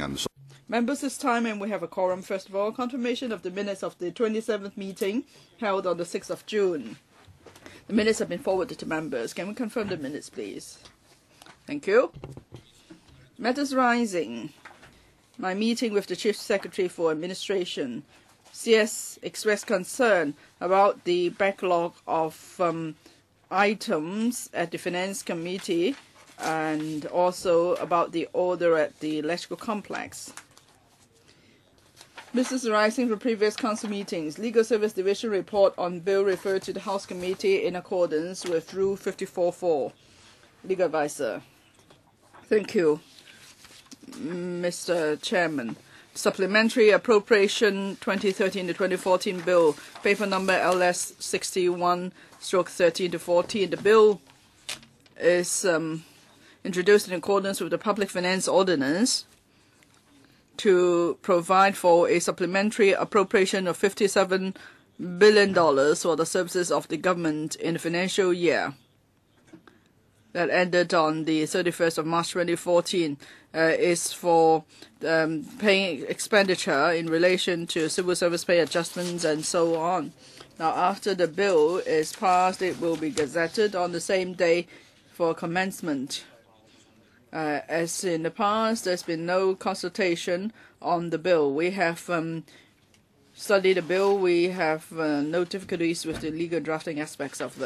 人數。 Members, it's time and we have a quorum. First of all, confirmation of the minutes of the 27th meeting held on the 6th of June. The minutes have been forwarded to members. Can we confirm the minutes, please? Thank you. Matters rising. My meeting with the Chief Secretary for Administration. CS expressed concern about the backlog of items at the Finance Committee and also about the order at the electrical complex. Business arising from previous council meetings. Legal Service Division report on bill referred to the House Committee in accordance with Rule 54.4. Legal Advisor. Thank you, Mr. Chairman. Supplementary Appropriation 2013 to 2014 Bill, paper number LS 61/13 to 14. The bill is introduced in accordance with the Public Finance Ordinance to provide for a supplementary appropriation of $57 billion for the services of the government in the financial year that ended on the 31st of March 2014, is for paying expenditure in relation to civil service pay adjustments and so on. Now, after the bill is passed, it will be gazetted on the same day for commencement. As in the past, there's been no consultation on the bill. We have studied the bill. We have no difficulties with the legal drafting aspects of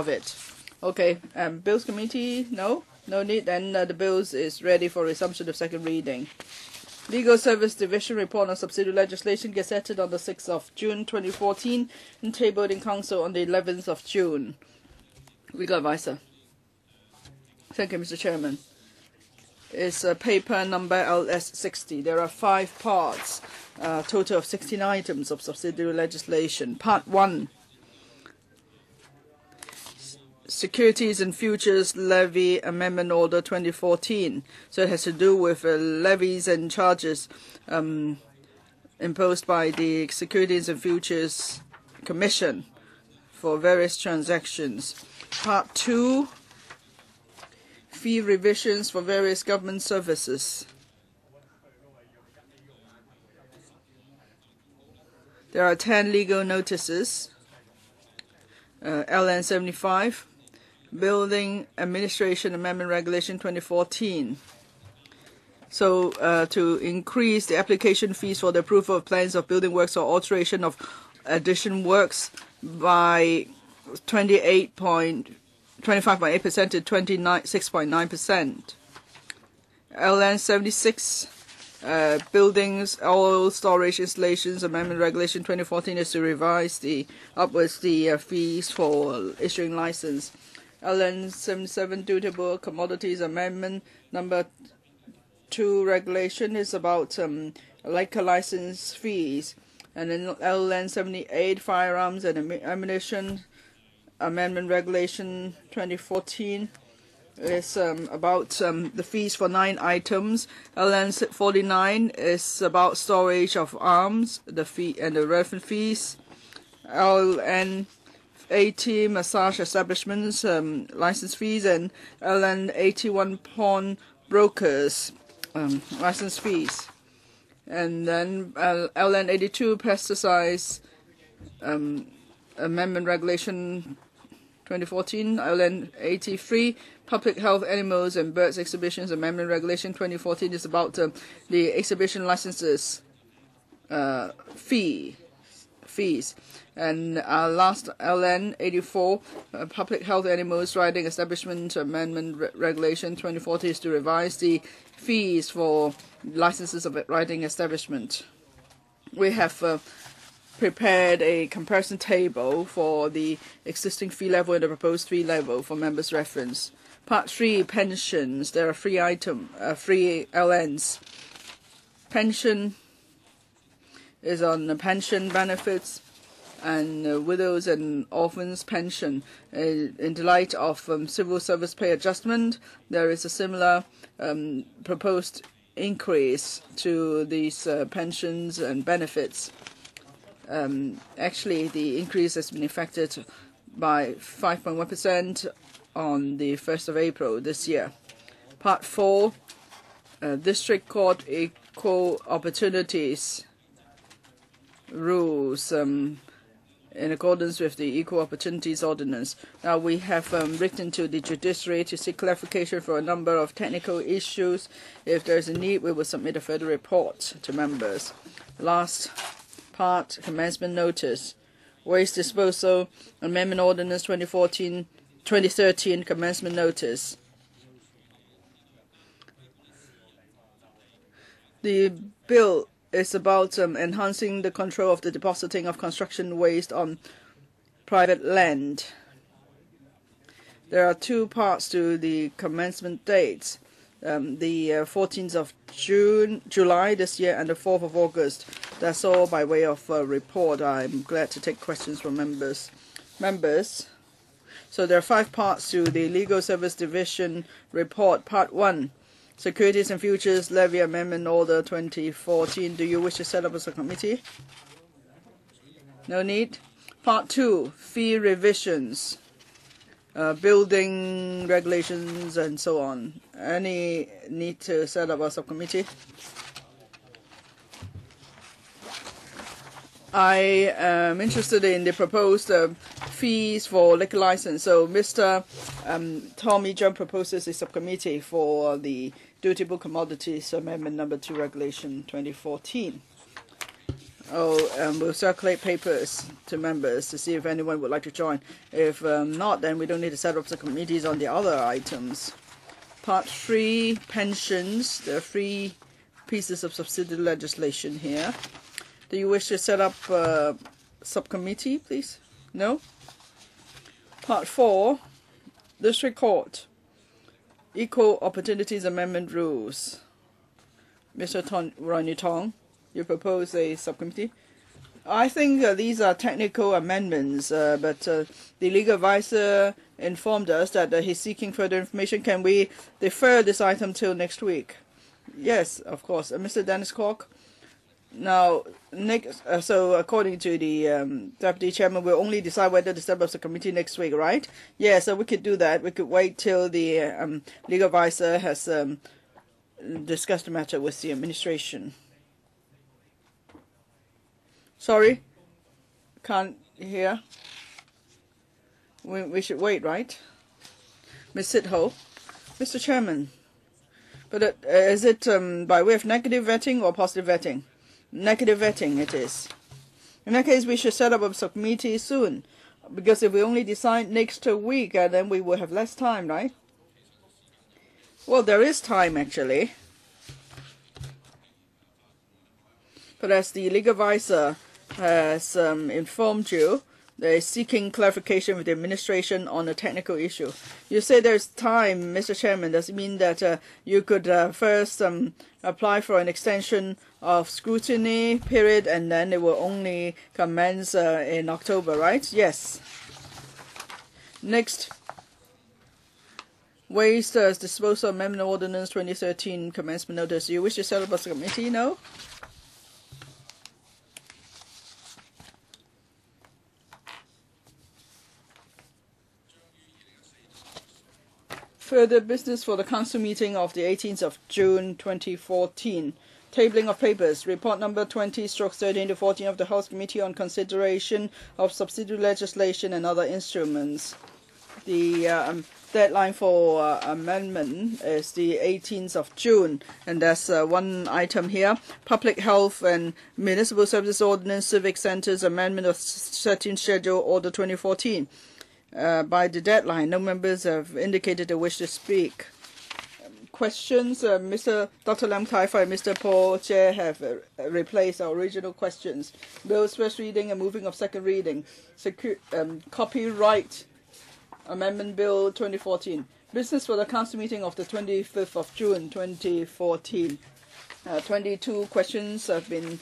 it. Okay, Bills Committee, no need. Then the bills is ready for resumption of second reading. Legal Service Division report on subsidiary legislation gazetted on the 6th of June 2014 and tabled in Council on the 11th of June. Legal Advisor. Thank you, Mr. Chairman. It's paper number LS 60. There are 5 parts, total of 16 items of subsidiary legislation. Part 1, Securities and Futures Levy Amendment Order 2014. So it has to do with levies and charges imposed by the Securities and Futures Commission for various transactions. Part 2, fee revisions for various government services. There are 10 legal notices. LN 75, Building Administration Amendment Regulation 2014. So to increase the application fees for the approval of plans of building works or alteration of addition works by 25.8% to 6.9%. LN 76, Buildings, Oil Storage Installations Amendment Regulation 2014 is to revise the fees for issuing license. LN 77, Dutiable Commodities Amendment Number 2 Regulation is about liquor license fees. And then LN 78, Firearms and Ammunition Amendment Regulation 2014 is about the fees for 9 items. LN 49 is about storage of arms, the fee and the relevant fees. LN 80, massage establishments license fees, and LN 81, pawn brokers license fees. And then LN 82, pesticides Amendment Regulation 2014, LN 83, Public Health Animals and Birds Exhibitions Amendment Regulation 2014 is about the exhibition licenses fees. And last LN 84, Public Health Animals Riding Establishment Amendment Regulation 2014 is to revise the fees for licenses of riding establishment. We have prepared a comparison table for the existing fee level and the proposed fee level for members' reference. Part 3, pensions. There are 3 LNs. Pension is on the pension benefits and widows and orphans pension. In the light of civil service pay adjustment, there is a similar proposed increase to these pensions and benefits. Actually, the increase has been effected by 5.1% on the 1st of April this year. Part 4, District Court Equal Opportunities rules in accordance with the Equal Opportunities Ordinance. Now we have written to the judiciary to seek clarification for a number of technical issues. If there is a need, we will submit a further report to members. Last part, commencement notice. Waste Disposal Amendment Ordinance 2013 commencement notice. The bill is about enhancing the control of the depositing of construction waste on private land. There are two parts to the commencement dates. The 14th of July this year and the 4th of August. That's all by way of report. I'm glad to take questions from members. So there are 5 parts to the Legal Service Division report. Part 1. Securities and Futures Levy Amendment Order 2014. Do you wish to set up as a committee? No need. Part 2. Fee revisions, building regulations, and so on. Any need to set up a subcommittee? I am interested in the proposed fees for liquor license. So Mr. Tommy Jung proposes a subcommittee for the Dutiable Commodities Amendment Number 2 Regulation 2014. We'll circulate papers to members to see if anyone would like to join. If not, then we don't need to set up the committees on the other items. Part 3, pensions. There are 3 pieces of subsidiary legislation here. Do you wish to set up a subcommittee, please? No? Part 4, District Court Equal Opportunities Amendment Rules. Mr. Ronnie Tong, you propose a subcommittee? I think these are technical amendments, but the legal advisor informed us that he's seeking further information. Can we defer this item till next week? Yes, of course. Mr. Dennis Kwok? Now, so according to the Deputy Chairman, we'll only decide whether to set up the committee next week, right? Yeah, so we could do that. We could wait till the legal advisor has discussed the matter with the administration. Sorry? Can't hear? We should wait, right? Ms. Sitho? Mr. Chairman, but is it by way of negative vetting or positive vetting? Negative vetting it is. In that case, we should set up a subcommittee soon, because if we only decide next week, then we will have less time, right? Well, there is time actually. But as the legal advisor has informed you, they're seeking clarification with the administration on a technical issue. You say there's time, Mr. Chairman. Does it mean that you could first apply for an extension of scrutiny period and then it will only commence in October, right? Yes. Next, Waste Disposal Amendment Ordinance 2013 commencement notice. You wish to set up a committee? No? Further business for the Council meeting of the 18th of June 2014. Tabling of papers. Report number 20/13-14 of the House Committee on Consideration of Subsidiary Legislation and Other Instruments. The deadline for amendment is the 18th of June, and there's one item here. Public Health and Municipal Services Ordinance Civic Centres Amendment of 13th Schedule Order 2014. By the deadline, no members have indicated they wish to speak. Questions? Dr. Lam Kai-Fai and Mr. Paul Che have replaced our original questions. Bills first reading and moving of second reading. Copyright Amendment Bill 2014. Business for the Council meeting of the 25th of June 2014. 22 questions have been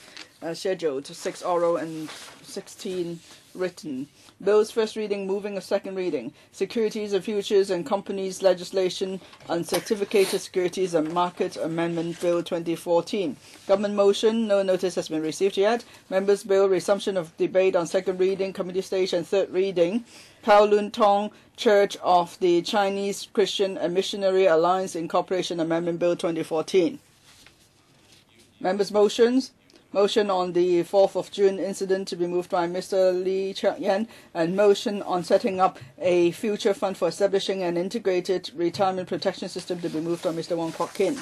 scheduled, 6 oral and 16 written. Bills first reading, moving of second reading. Securities and Futures and Companies Legislation on Certificated Securities and Market Amendment Bill 2014. Government motion, no notice has been received yet. Members' Bill, resumption of debate on second reading, committee stage and third reading. Kowloon Tong Church of the Chinese Christian and Missionary Alliance Incorporation Amendment Bill 2014. Members' motions. Motion on the 4th of June incident to be moved by Mr. Lee Cheuk-yen, and motion on setting up a future fund for establishing an integrated retirement protection system to be moved by Mr. Wong Kwok Kin.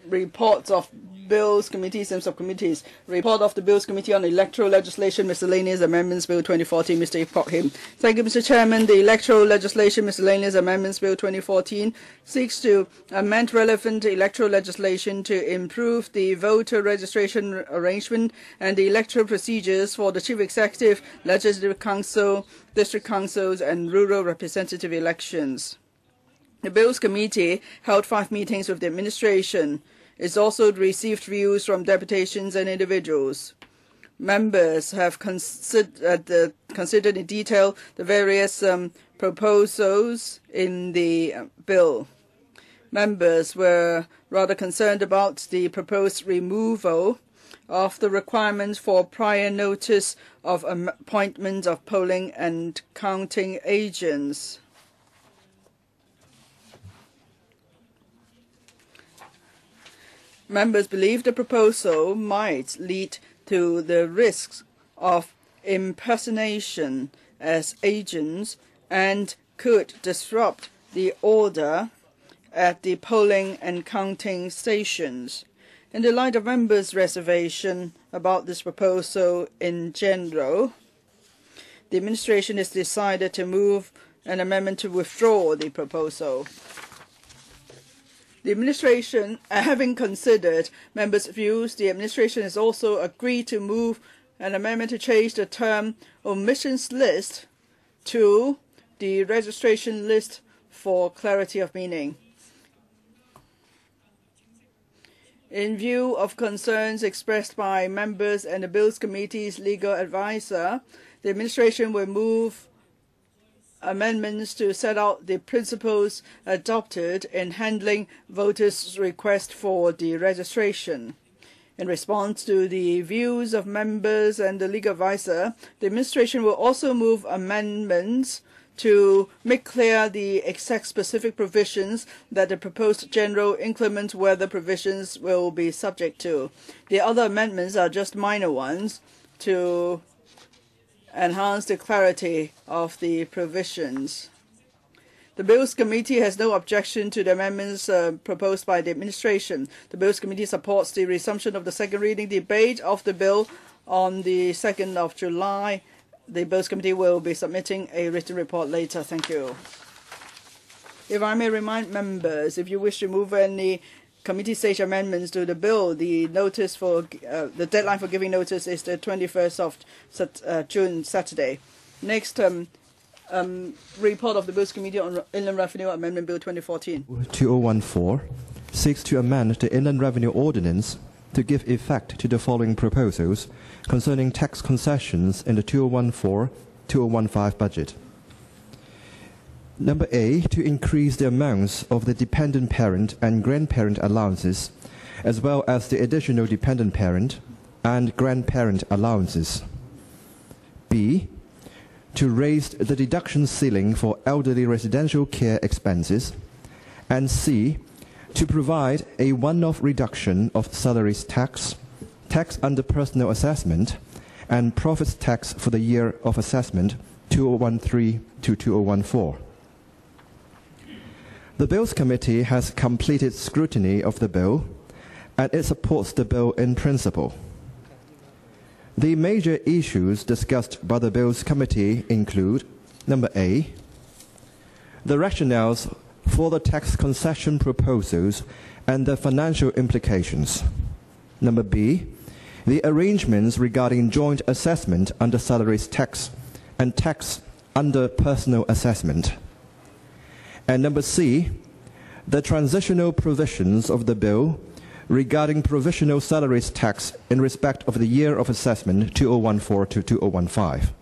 Reports of Bills Committees and Subcommittees. Report of the Bills Committee on Electoral Legislation, Miscellaneous Amendments Bill 2014, Mr. Ip Kok Him. Thank you, Mr. Chairman. The Electoral Legislation, Miscellaneous Amendments Bill 2014 seeks to amend relevant electoral legislation to improve the voter registration arrangement and the electoral procedures for the Chief Executive, Legislative Council, District Councils, and rural representative elections. The Bills Committee held 5 meetings with the administration. It's also received views from deputations and individuals. Members have considered in detail the various proposals in the bill. Members were rather concerned about the proposed removal of the requirement for prior notice of appointment of polling and counting agents. Members believe the proposal might lead to the risks of impersonation as agents and could disrupt the order at the polling and counting stations. In the light of members' reservation about this proposal in general, the administration has decided to move an amendment to withdraw the proposal. The administration, having considered members' views, the administration has also agreed to move an amendment to change the term omissions list to the registration list for clarity of meaning. In view of concerns expressed by members and the Bills Committee's legal advisor, the administration will move amendments to set out the principles adopted in handling voters' request for deregistration. In response to the views of members and the legal advisor, the administration will also move amendments to make clear the exact specific provisions that the proposed general inclement weather provisions will be subject to. The other amendments are just minor ones to enhance the clarity of the provisions. The Bills Committee has no objection to the amendments proposed by the administration. The Bills Committee supports the resumption of the second reading debate of the bill on the 2nd of July. The Bills Committee will be submitting a written report later. Thank you. If I may remind members, if you wish to move any committee stage amendments to the bill, the notice for the deadline for giving notice is the 21st of June, Saturday. Next, report of the Bills Committee on Inland Revenue Amendment Bill 2014. 2014 seeks to amend the Inland Revenue Ordinance to give effect to the following proposals concerning tax concessions in the 2014-2015 budget. Number A, to increase the amounts of the dependent parent and grandparent allowances, as well as the additional dependent parent and grandparent allowances. B, to raise the deduction ceiling for elderly residential care expenses. And C, to provide a one-off reduction of salaries tax, tax under personal assessment, and profits tax for the year of assessment 2013 to 2014. The Bills Committee has completed scrutiny of the bill, and it supports the bill in principle. The major issues discussed by the Bills Committee include: number A, the rationales for the tax concession proposals and the financial implications. Number B, the arrangements regarding joint assessment under salaries tax and tax under personal assessment. And number C, the transitional provisions of the bill regarding provisional salaries tax in respect of the year of assessment 2014 to 2015.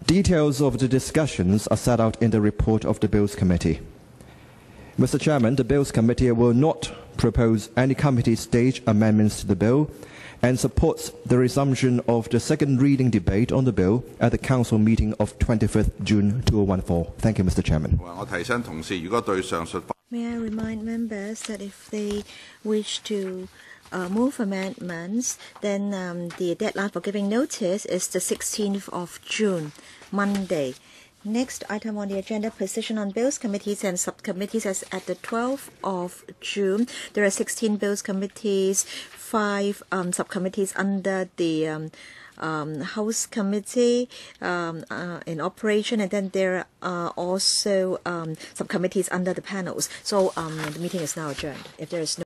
Details of the discussions are set out in the report of the Bills Committee. Mr. Chairman, the Bills Committee will not propose any committee stage amendments to the bill and supports the resumption of the second reading debate on the bill at the Council meeting of 25th June 2014. Thank you, Mr. Chairman. May I remind members that if they wish to move amendments, then the deadline for giving notice is the 16th of June, Monday. Next item on the agenda, position on bills, committees and subcommittees. As at the 12th of June, there are 16 bills committees, 5 subcommittees under the House Committee in operation, and then there are also subcommittees under the panels. So the meeting is now adjourned. If there is no